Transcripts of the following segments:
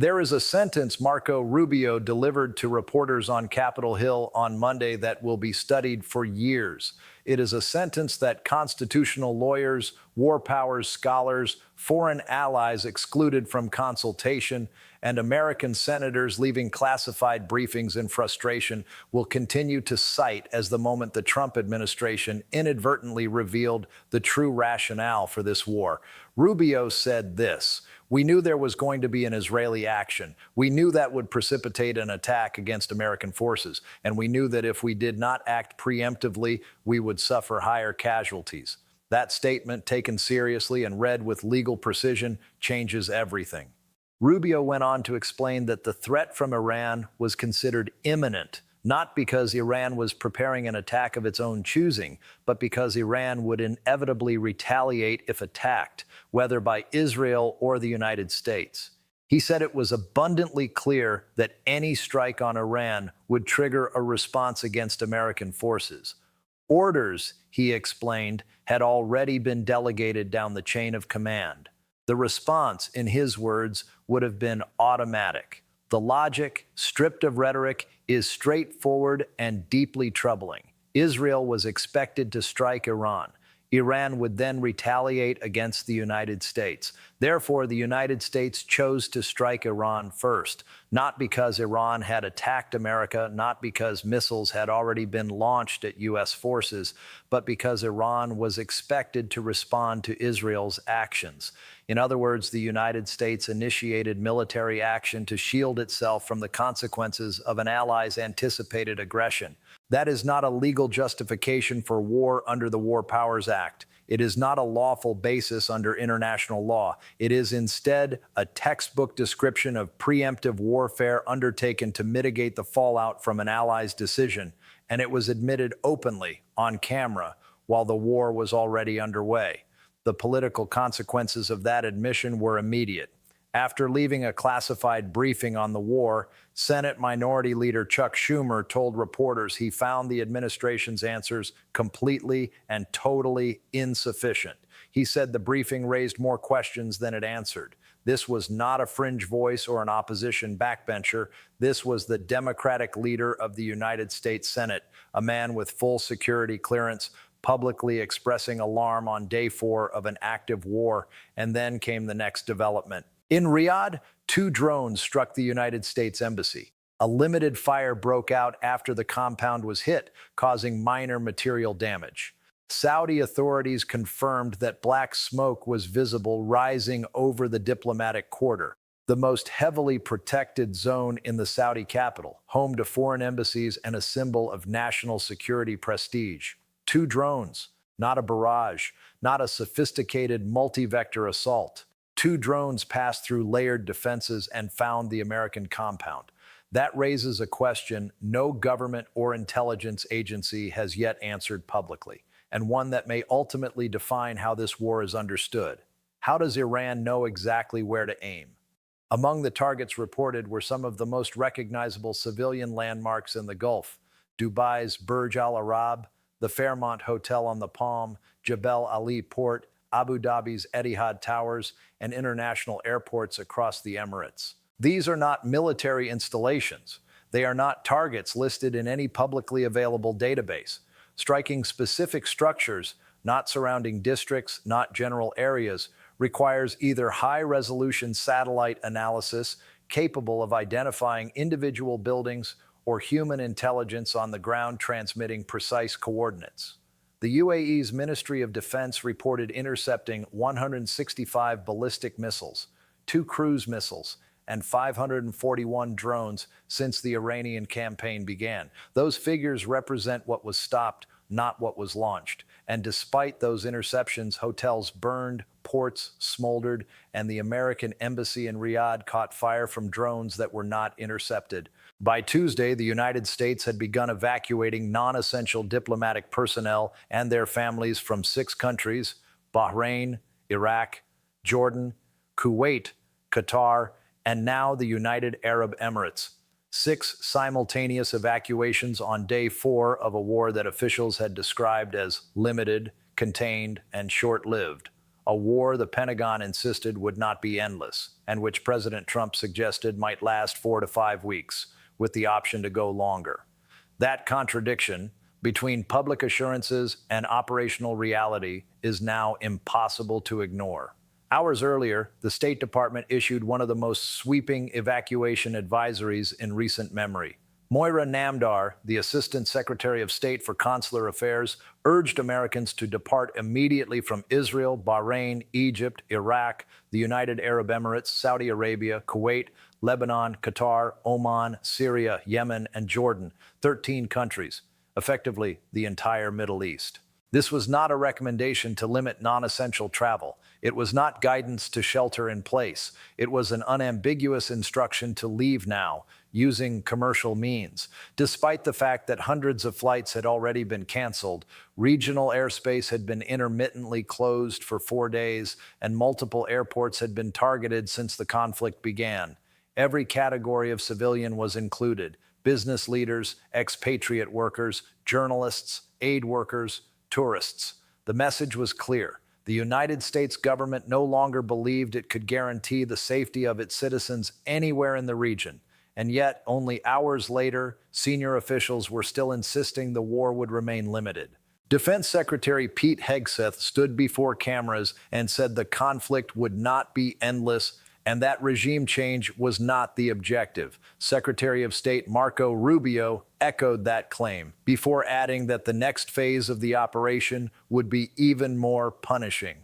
There is a sentence Marco Rubio delivered to reporters on Capitol Hill on Monday that will be studied for years. It is a sentence that constitutional lawyers, war powers scholars, foreign allies excluded from consultation, and American senators leaving classified briefings in frustration will continue to cite as the moment the Trump administration inadvertently revealed the true rationale for this war. Rubio said this: "We knew there was going to be an Israeli action. We knew that would precipitate an attack against American forces. And we knew that if we did not act preemptively, we would suffer higher casualties." That statement, taken seriously and read with legal precision, changes everything. Rubio went on to explain that the threat from Iran was considered imminent, not because Iran was preparing an attack of its own choosing, but because Iran would inevitably retaliate if attacked, whether by Israel or the United States. He said it was abundantly clear that any strike on Iran would trigger a response against American forces. Orders, he explained, had already been delegated down the chain of command. The response, in his words, would have been automatic. The logic, stripped of rhetoric, is straightforward and deeply troubling. Israel was expected to strike Iran. Iran would then retaliate against the United States. Therefore, the United States chose to strike Iran first, not because Iran had attacked America, not because missiles had already been launched at U.S. forces, but because Iran was expected to respond to Israel's actions. In other words, the United States initiated military action to shield itself from the consequences of an ally's anticipated aggression. That is not a legal justification for war under the War Powers Act. It is not a lawful basis under international law. It is instead a textbook description of preemptive warfare undertaken to mitigate the fallout from an ally's decision, and it was admitted openly, on camera, while the war was already underway. The political consequences of that admission were immediate. After leaving a classified briefing on the war, Senate Minority Leader Chuck Schumer told reporters he found the administration's answers completely and totally insufficient. He said the briefing raised more questions than it answered. This was not a fringe voice or an opposition backbencher. This was the Democratic leader of the United States Senate, a man with full security clearance, publicly expressing alarm on day 4 of an active war. And then came the next development. In Riyadh, 2 drones struck the United States Embassy. A limited fire broke out after the compound was hit, causing minor material damage. Saudi authorities confirmed that black smoke was visible rising over the diplomatic quarter, the most heavily protected zone in the Saudi capital, home to foreign embassies and a symbol of national security prestige. 2 drones, not a barrage, not a sophisticated multi-vector assault. 2 drones passed through layered defenses and found the American compound. That raises a question no government or intelligence agency has yet answered publicly, and one that may ultimately define how this war is understood. How does Iran know exactly where to aim? Among the targets reported were some of the most recognizable civilian landmarks in the Gulf: Dubai's Burj Al Arab, the Fairmont Hotel on the Palm, Jebel Ali Port, Abu Dhabi's Etihad Towers, and international airports across the Emirates. These are not military installations. They are not targets listed in any publicly available database. Striking specific structures, not surrounding districts, not general areas, requires either high-resolution satellite analysis capable of identifying individual buildings or human intelligence on the ground transmitting precise coordinates. The UAE's Ministry of Defense reported intercepting 165 ballistic missiles, 2 cruise missiles, and 541 drones since the Iranian campaign began. Those figures represent what was stopped, not what was launched. And despite those interceptions, hotels burned, ports smoldered, and the American embassy in Riyadh caught fire from drones that were not intercepted. By Tuesday, the United States had begun evacuating non-essential diplomatic personnel and their families from 6 countries: Bahrain, Iraq, Jordan, Kuwait, Qatar, and now the United Arab Emirates. 6 simultaneous evacuations on day 4 of a war that officials had described as limited, contained, and short-lived. a war the Pentagon insisted would not be endless, and which President Trump suggested might last 4 to 5 weeks, with the option to go longer. That contradiction between public assurances and operational reality is now impossible to ignore. Hours earlier, the State Department issued one of the most sweeping evacuation advisories in recent memory. Moira Namdar, the Assistant Secretary of State for Consular Affairs, urged Americans to depart immediately from Israel, Bahrain, Egypt, Iraq, the United Arab Emirates, Saudi Arabia, Kuwait, Lebanon, Qatar, Oman, Syria, Yemen, and Jordan, 13 countries, effectively the entire Middle East. This was not a recommendation to limit non-essential travel. It was not guidance to shelter in place. It was an unambiguous instruction to leave now, using commercial means. Despite the fact that hundreds of flights had already been canceled, regional airspace had been intermittently closed for 4 days, and multiple airports had been targeted since the conflict began. Every category of civilian was included: business leaders, expatriate workers, journalists, aid workers, tourists. The message was clear. The United States government no longer believed it could guarantee the safety of its citizens anywhere in the region. And yet, only hours later, senior officials were still insisting the war would remain limited. Defense Secretary Pete Hegseth stood before cameras and said the conflict would not be endless and that regime change was not the objective. Secretary of State Marco Rubio echoed that claim, before adding that the next phase of the operation would be even more punishing.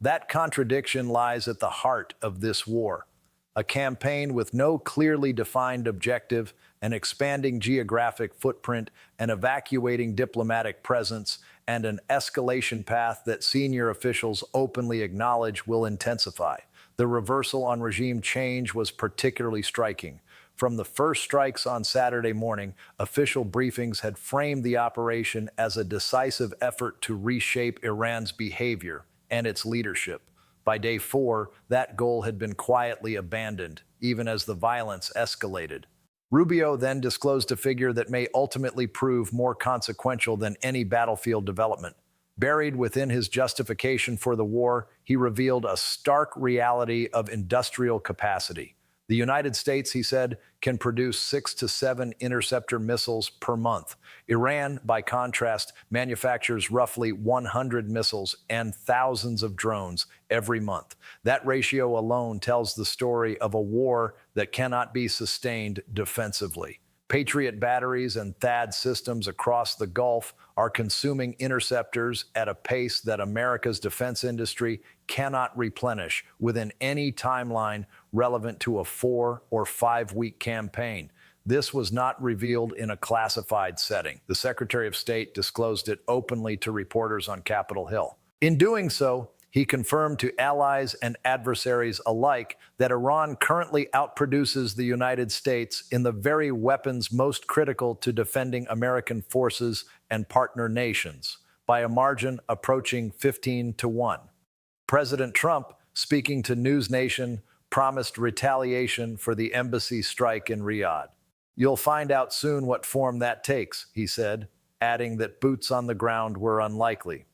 That contradiction lies at the heart of this war. A campaign with no clearly defined objective, an expanding geographic footprint, an evacuating diplomatic presence, and an escalation path that senior officials openly acknowledge will intensify. The reversal on regime change was particularly striking. From the first strikes on Saturday morning, official briefings had framed the operation as a decisive effort to reshape Iran's behavior and its leadership. By day 4, that goal had been quietly abandoned, even as the violence escalated. Rubio then disclosed a figure that may ultimately prove more consequential than any battlefield development. Buried within his justification for the war, he revealed a stark reality of industrial capacity. The United States, he said, can produce 6 to 7 interceptor missiles per month. Iran, by contrast, manufactures roughly 100 missiles and thousands of drones every month. That ratio alone tells the story of a war that cannot be sustained defensively. Patriot batteries and THAAD systems across the Gulf are consuming interceptors at a pace that America's defense industry cannot replenish within any timeline relevant to a 4 or 5 week campaign. This was not revealed in a classified setting. The Secretary of State disclosed it openly to reporters on Capitol Hill. In doing so, he confirmed to allies and adversaries alike that Iran currently outproduces the United States in the very weapons most critical to defending American forces and partner nations, by a margin approaching 15 to 1. President Trump, speaking to News Nation, promised retaliation for the embassy strike in Riyadh. "You'll find out soon what form that takes," he said, adding that boots on the ground were unlikely.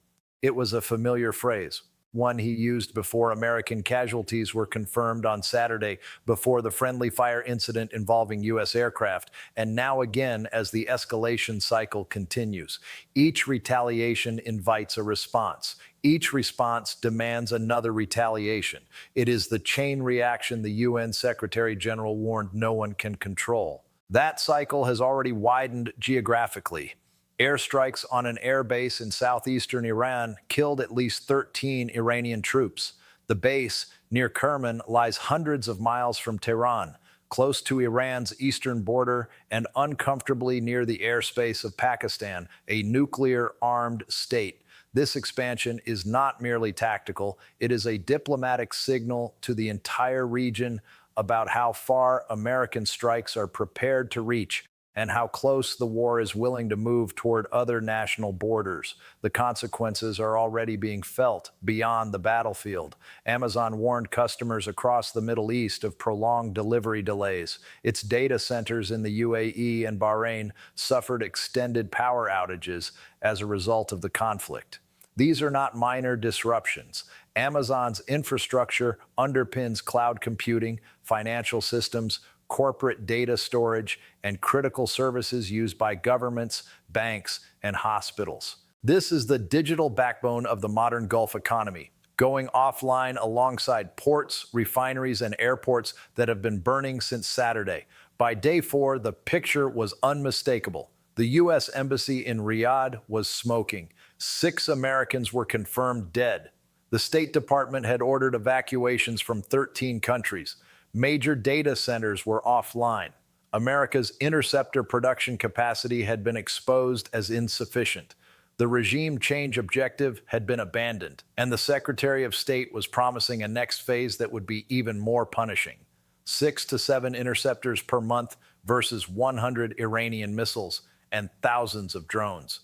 It was a familiar phrase, one he used before American casualties were confirmed on Saturday before the friendly fire incident involving U.S. aircraft, and now again as the escalation cycle continues. Each retaliation invites a response. Each response demands another retaliation. It is the chain reaction the UN Secretary General warned no one can control. That cycle has already widened geographically. Airstrikes on an airbase in southeastern Iran killed at least 13 Iranian troops. The base, near Kerman, lies hundreds of miles from Tehran, close to Iran's eastern border and uncomfortably near the airspace of Pakistan, a nuclear-armed state. This expansion is not merely tactical, it is a diplomatic signal to the entire region about how far American strikes are prepared to reach and how close the war is willing to move toward other national borders. The consequences are already being felt beyond the battlefield. Amazon warned customers across the Middle East of prolonged delivery delays. Its data centers in the UAE and Bahrain suffered extended power outages as a result of the conflict. These are not minor disruptions. Amazon's infrastructure underpins cloud computing, financial systems, corporate data storage, and critical services used by governments, banks, and hospitals. This is the digital backbone of the modern Gulf economy, going offline alongside ports, refineries, and airports that have been burning since Saturday. By day 4, the picture was unmistakable. The U.S. Embassy in Riyadh was smoking. 6 Americans were confirmed dead. The State Department had ordered evacuations from 13 countries. Major data centers were offline. America's interceptor production capacity had been exposed as insufficient. The regime change objective had been abandoned, and the Secretary of State was promising a next phase that would be even more punishing. 6 to 7 interceptors per month versus 100 Iranian missiles and thousands of drones.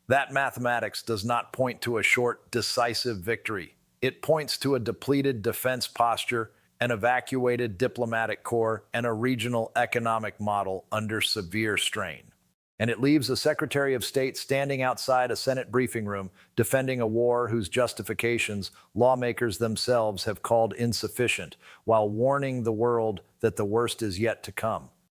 That mathematics does not point to a short, decisive victory. It points to a depleted defense posture, an evacuated diplomatic corps, and a regional economic model under severe strain. And it leaves a Secretary of State standing outside a Senate briefing room defending a war whose justifications lawmakers themselves have called insufficient, while warning the world that the worst is yet to come.